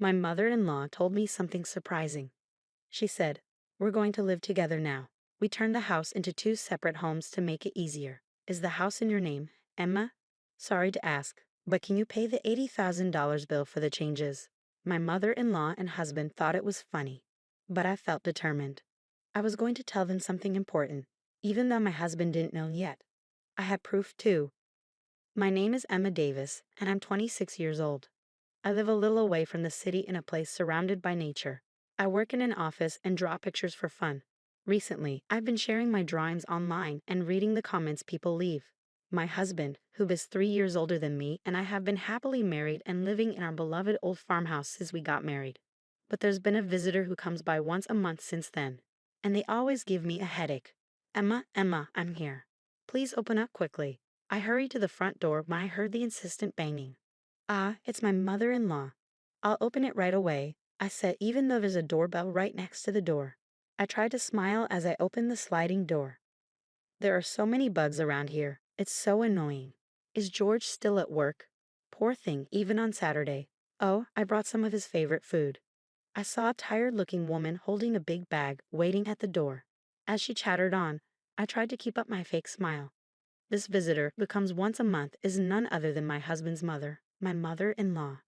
My mother-in-law told me something surprising. She said, "We're going to live together now. We turned the house into two separate homes to make it easier. Is the house in your name, Emma? Sorry to ask, but can you pay the $80,000 bill for the changes?" My mother-in-law and husband thought it was funny, but I felt determined. I was going to tell them something important, even though my husband didn't know yet. I had proof too. My name is Emma Davis, and I'm 26 years old. I live a little away from the city in a place surrounded by nature. I work in an office and draw pictures for fun. Recently, I've been sharing my drawings online and reading the comments people leave. My husband, who is 3 years older than me, and I have been happily married and living in our beloved old farmhouse since we got married. But there's been a visitor who comes by once a month since then, and they always give me a headache. "Emma, Emma, I'm here. Please open up quickly." I hurried to the front door when I heard the insistent banging. "Ah, it's my mother-in-law. I'll open it right away," I said, even though there's a doorbell right next to the door. I tried to smile as I opened the sliding door. "There are so many bugs around here. It's so annoying. Is George still at work? Poor thing, even on Saturday. Oh, I brought some of his favorite food." I saw a tired-looking woman holding a big bag, waiting at the door. As she chattered on, I tried to keep up my fake smile. This visitor, who comes once a month, is none other than my husband's mother, my mother-in-law.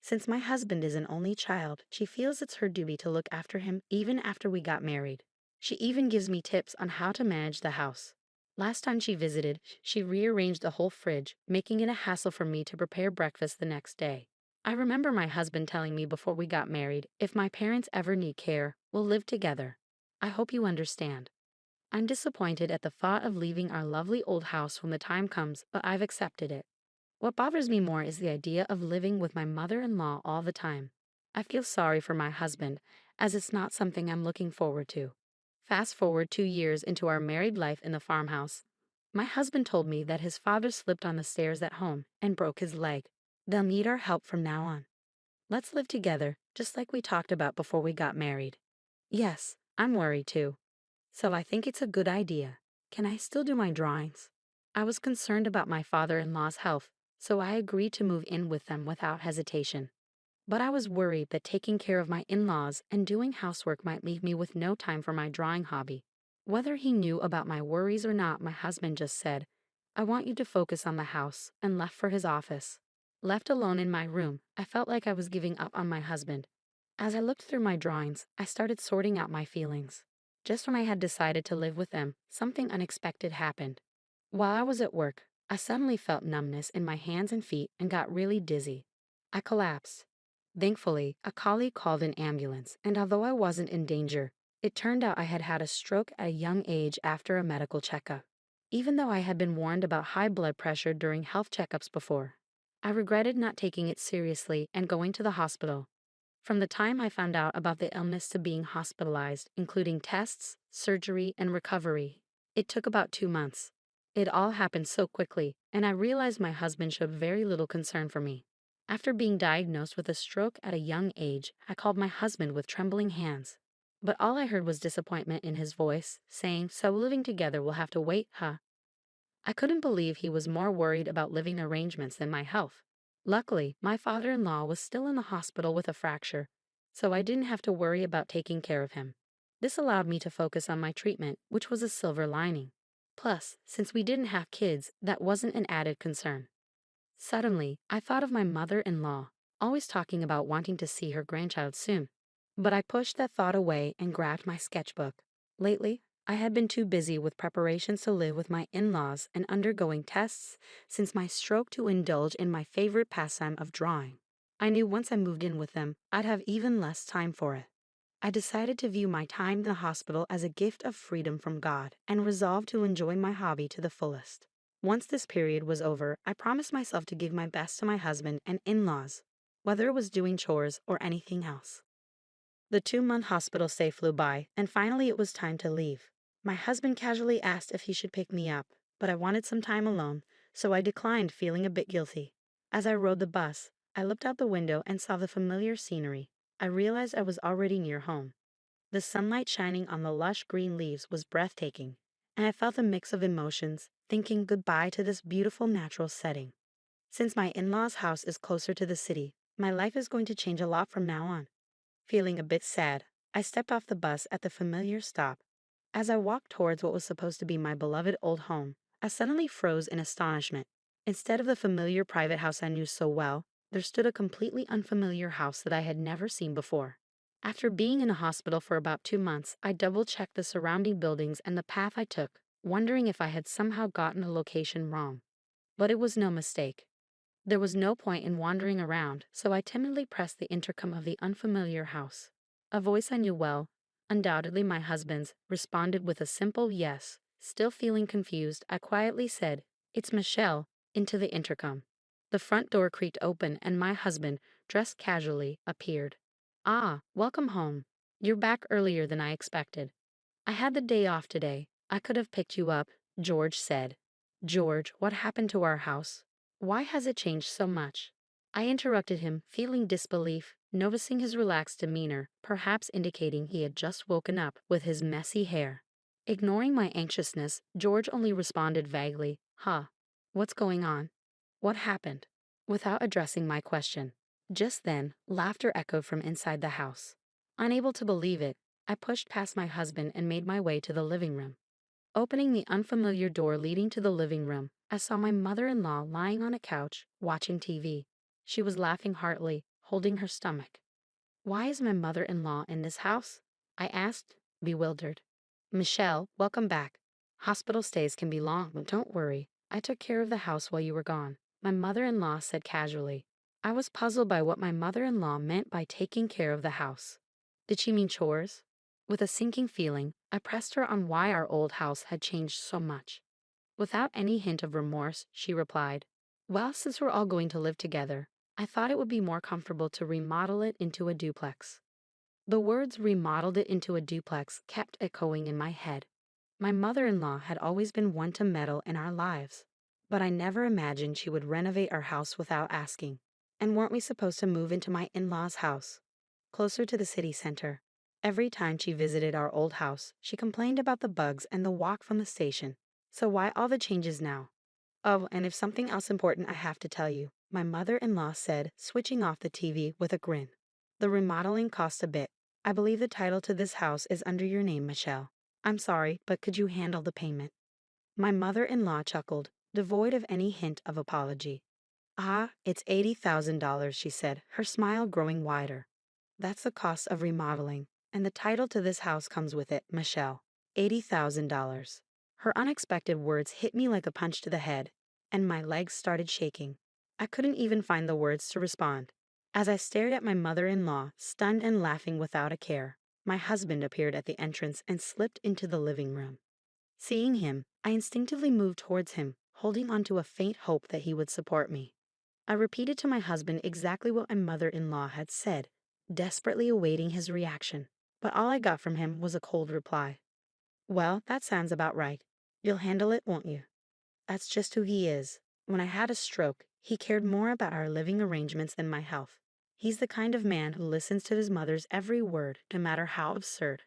Since my husband is an only child, she feels it's her duty to look after him even after we got married. She even gives me tips on how to manage the house. Last time she visited, she rearranged the whole fridge, making it a hassle for me to prepare breakfast the next day. I remember my husband telling me before we got married, if my parents ever need care, we'll live together. I hope you understand. I'm disappointed at the thought of leaving our lovely old house when the time comes, but I've accepted it. What bothers me more is the idea of living with my mother-in-law all the time. I feel sorry for my husband, as it's not something I'm looking forward to. Fast forward 2 years into our married life in the farmhouse. My husband told me that his father slipped on the stairs at home and broke his leg. They'll need our help from now on. Let's live together, just like we talked about before we got married. Yes, I'm worried too. So I think it's a good idea. Can I still do my drawings? I was concerned about my father-in-law's health, so I agreed to move in with them without hesitation. But I was worried that taking care of my in-laws and doing housework might leave me with no time for my drawing hobby. Whether he knew about my worries or not, my husband just said, "I want you to focus on the house," and left for his office. Left alone in my room, I felt like I was giving up on my husband. As I looked through my drawings, I started sorting out my feelings. Just when I had decided to live with them, something unexpected happened. While I was at work, I suddenly felt numbness in my hands and feet and got really dizzy. I collapsed. Thankfully, a colleague called an ambulance, and although I wasn't in danger, it turned out I had had a stroke at a young age after a medical checkup. Even though I had been warned about high blood pressure during health checkups before, I regretted not taking it seriously and going to the hospital. From the time I found out about the illness to being hospitalized, including tests, surgery, and recovery, it took about 2 months. It all happened so quickly, and I realized my husband showed very little concern for me. After being diagnosed with a stroke at a young age, I called my husband with trembling hands. But all I heard was disappointment in his voice, saying, "So living together will have to wait, huh?" I couldn't believe he was more worried about living arrangements than my health. Luckily, my father-in-law was still in the hospital with a fracture, so I didn't have to worry about taking care of him. This allowed me to focus on my treatment, which was a silver lining. Plus, since we didn't have kids, that wasn't an added concern. Suddenly, I thought of my mother-in-law, always talking about wanting to see her grandchild soon. But I pushed that thought away and grabbed my sketchbook. Lately, I had been too busy with preparations to live with my in-laws and undergoing tests since my stroke to indulge in my favorite pastime of drawing. I knew once I moved in with them, I'd have even less time for it. I decided to view my time in the hospital as a gift of freedom from God and resolved to enjoy my hobby to the fullest. Once this period was over, I promised myself to give my best to my husband and in-laws, whether it was doing chores or anything else. The 2-month hospital stay flew by, and finally it was time to leave. My husband casually asked if he should pick me up, but I wanted some time alone, so I declined, feeling a bit guilty. As I rode the bus, I looked out the window and saw the familiar scenery. I realized I was already near home. The sunlight shining on the lush green leaves was breathtaking, and I felt a mix of emotions, thinking goodbye to this beautiful natural setting. Since my in-laws' house is closer to the city, My life is going to change a lot from now on. Feeling a bit sad, I stepped off the bus at the familiar stop. As I walked towards what was supposed to be my beloved old home, I suddenly froze in astonishment. Instead of the familiar private house I knew so well, there stood a completely unfamiliar house that I had never seen before. After being in a hospital for about 2 months, I double-checked the surrounding buildings and the path I took, wondering if I had somehow gotten the location wrong. But it was no mistake. There was no point in wandering around, so I timidly pressed the intercom of the unfamiliar house. A voice I knew well, undoubtedly my husband's, responded with a simple yes. Still feeling confused, I quietly said, "It's Michelle," into the intercom. The front door creaked open and my husband, dressed casually, appeared. "Ah, welcome home. You're back earlier than I expected." "I had the day off today. I could have picked you up," George said. "George, what happened to our house? Why has it changed so much?" I interrupted him, feeling disbelief, noticing his relaxed demeanor, perhaps indicating he had just woken up with his messy hair. Ignoring my anxiousness, George only responded vaguely, "Huh. What's going on? What happened?" Without addressing my question. Just then, laughter echoed from inside the house. Unable to believe it, I pushed past my husband and made my way to the living room. Opening the unfamiliar door leading to the living room, I saw my mother-in-law lying on a couch, watching TV. She was laughing heartily, holding her stomach. "Why is my mother-in-law in this house?" I asked, bewildered. "Michelle, welcome back. Hospital stays can be long, but don't worry. I took care of the house while you were gone," my mother-in-law said casually. I was puzzled by what my mother-in-law meant by taking care of the house. Did she mean chores? With a sinking feeling, I pressed her on why our old house had changed so much. Without any hint of remorse, she replied, "Well, since we're all going to live together, I thought it would be more comfortable to remodel it into a duplex." The words "remodeled it into a duplex" kept echoing in my head. My mother-in-law had always been one to meddle in our lives, but I never imagined she would renovate our house without asking. And weren't we supposed to move into my in-laws' house, closer to the city center? Every time she visited our old house, she complained about the bugs and the walk from the station. So why all the changes now? "Oh, and if something else important I have to tell you," my mother-in-law said, switching off the TV with a grin. "The remodeling cost a bit. I believe the title to this house is under your name, Michelle. I'm sorry, but could you handle the payment?" My mother-in-law chuckled, devoid of any hint of apology. "Ah, it's $80,000, she said, her smile growing wider. "That's the cost of remodeling, and the title to this house comes with it, Michelle. $80,000. Her unexpected words hit me like a punch to the head, and my legs started shaking. I couldn't even find the words to respond. As I stared at my mother-in-law, stunned and laughing without a care, my husband appeared at the entrance and slipped into the living room. Seeing him, I instinctively moved towards him, holding on to a faint hope that he would support me. I repeated to my husband exactly what my mother-in-law had said, desperately awaiting his reaction, but all I got from him was a cold reply. "Well, that sounds about right. You'll handle it, won't you?" That's just who he is. When I had a stroke, he cared more about our living arrangements than my health. He's the kind of man who listens to his mother's every word, no matter how absurd.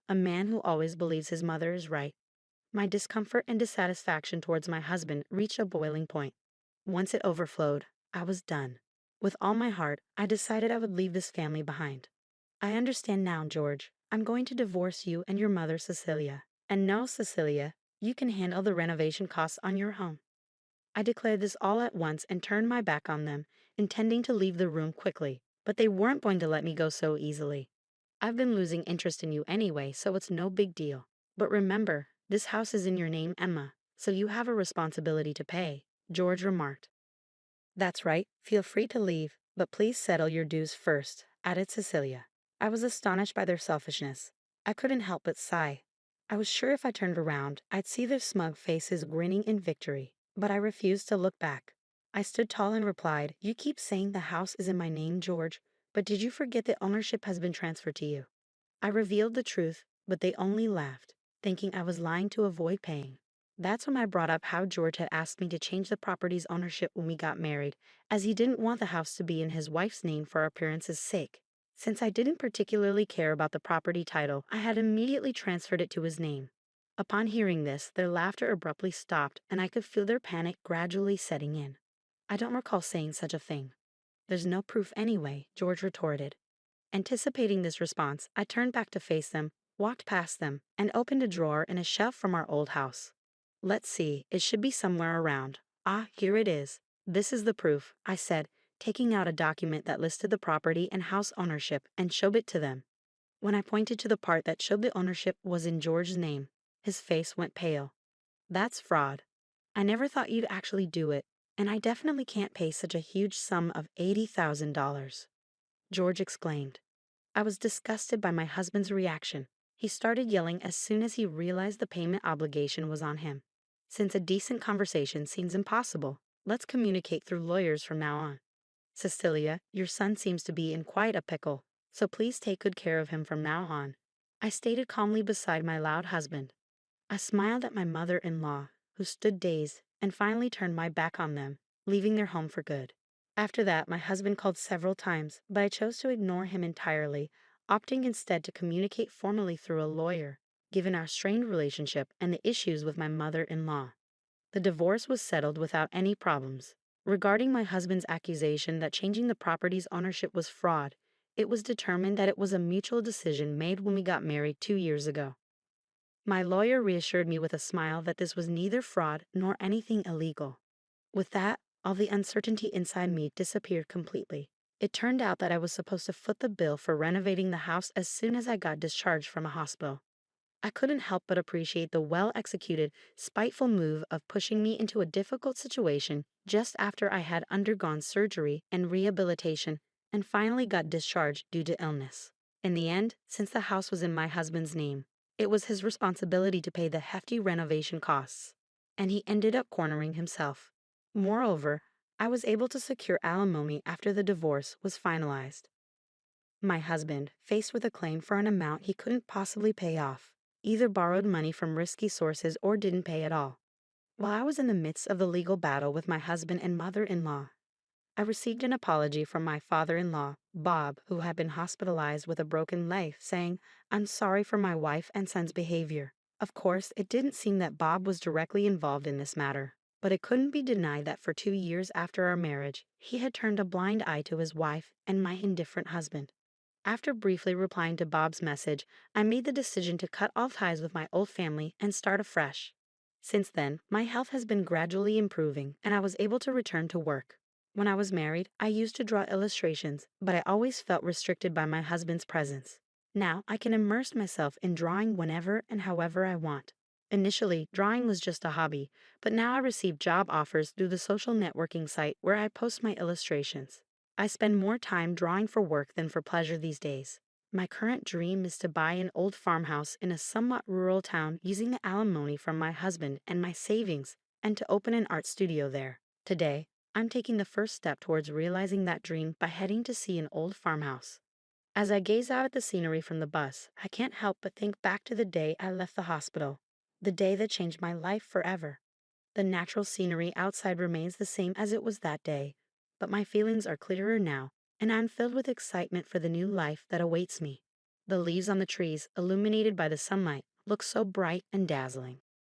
A man who always believes his mother is right. My discomfort and dissatisfaction towards my husband reached a boiling point. Once it overflowed, I was done. With all my heart, I decided I would leave this family behind. "I understand now, George. I'm going to divorce you and your mother, Cecilia. And no, Cecilia, you can handle the renovation costs on your own." I declared this all at once and turned my back on them, intending to leave the room quickly, but they weren't going to let me go so easily. "I've been losing interest in you anyway, so it's no big deal. But remember, this house is in your name, Emma, so you have a responsibility to pay," George remarked. "That's right, feel free to leave, but please settle your dues first," added Cecilia. I was astonished by their selfishness. I couldn't help but sigh. I was sure if I turned around, I'd see their smug faces grinning in victory, but I refused to look back. I stood tall and replied, "You keep saying the house is in my name, George, but did you forget that ownership has been transferred to you?" I revealed the truth, but they only laughed, thinking I was lying to avoid paying. That's when I brought up how George had asked me to change the property's ownership when we got married, as he didn't want the house to be in his wife's name for appearance's sake. Since I didn't particularly care about the property title, I had immediately transferred it to his name. Upon hearing this, their laughter abruptly stopped, and I could feel their panic gradually setting in. I don't recall saying such a thing. There's no proof anyway, George retorted. Anticipating this response, I turned back to face them, walked past them, and opened a drawer in a shelf from our old house. Let's see, it should be somewhere around. Ah, here it is. This is the proof, I said, taking out a document that listed the property and house ownership and showed it to them. When I pointed to the part that showed the ownership was in George's name, his face went pale. That's fraud. I never thought you'd actually do it, and I definitely can't pay such a huge sum of $80,000. George exclaimed. I was disgusted by my husband's reaction. He started yelling as soon as he realized the payment obligation was on him. Since a decent conversation seems impossible, let's communicate through lawyers from now on. Cecilia, your son seems to be in quite a pickle, so please take good care of him from now on. I stated calmly beside my loud husband. I smiled at my mother-in-law, who stood dazed, and finally turned my back on them, leaving their home for good. After that, my husband called several times, but I chose to ignore him entirely, opting instead to communicate formally through a lawyer, given our strained relationship and the issues with my mother-in-law. The divorce was settled without any problems. Regarding my husband's accusation that changing the property's ownership was fraud, it was determined that it was a mutual decision made when we got married 2 years ago. My lawyer reassured me with a smile that this was neither fraud nor anything illegal. With that, all the uncertainty inside me disappeared completely. It turned out that I was supposed to foot the bill for renovating the house as soon as I got discharged from a hospital. I couldn't help but appreciate the well-executed, spiteful move of pushing me into a difficult situation just after I had undergone surgery and rehabilitation and finally got discharged due to illness. In the end, since the house was in my husband's name, it was his responsibility to pay the hefty renovation costs, and he ended up cornering himself. Moreover, I was able to secure alimony after the divorce was finalized. My husband, faced with a claim for an amount he couldn't possibly pay off, either borrowed money from risky sources or didn't pay at all. While I was in the midst of the legal battle with my husband and mother-in-law, I received an apology from my father-in-law, Bob, who had been hospitalized with a broken leg, saying, "I'm sorry for my wife and son's behavior." Of course, it didn't seem that Bob was directly involved in this matter, but it couldn't be denied that for 2 years after our marriage, he had turned a blind eye to his wife and my indifferent husband. After briefly replying to Bob's message, I made the decision to cut all ties with my old family and start afresh. Since then, my health has been gradually improving, and I was able to return to work. When I was married, I used to draw illustrations, but I always felt restricted by my husband's presence. Now, I can immerse myself in drawing whenever and however I want. Initially, drawing was just a hobby, but now I receive job offers through the social networking site where I post my illustrations. I spend more time drawing for work than for pleasure these days. My current dream is to buy an old farmhouse in a somewhat rural town using the alimony from my husband and my savings, and to open an art studio there. Today, I'm taking the first step towards realizing that dream by heading to see an old farmhouse. As I gaze out at the scenery from the bus, I can't help but think back to the day I left the hospital, the day that changed my life forever. The natural scenery outside remains the same as it was that day, but my feelings are clearer now, and I'm filled with excitement for the new life that awaits me. The leaves on the trees, illuminated by the sunlight, look so bright and dazzling.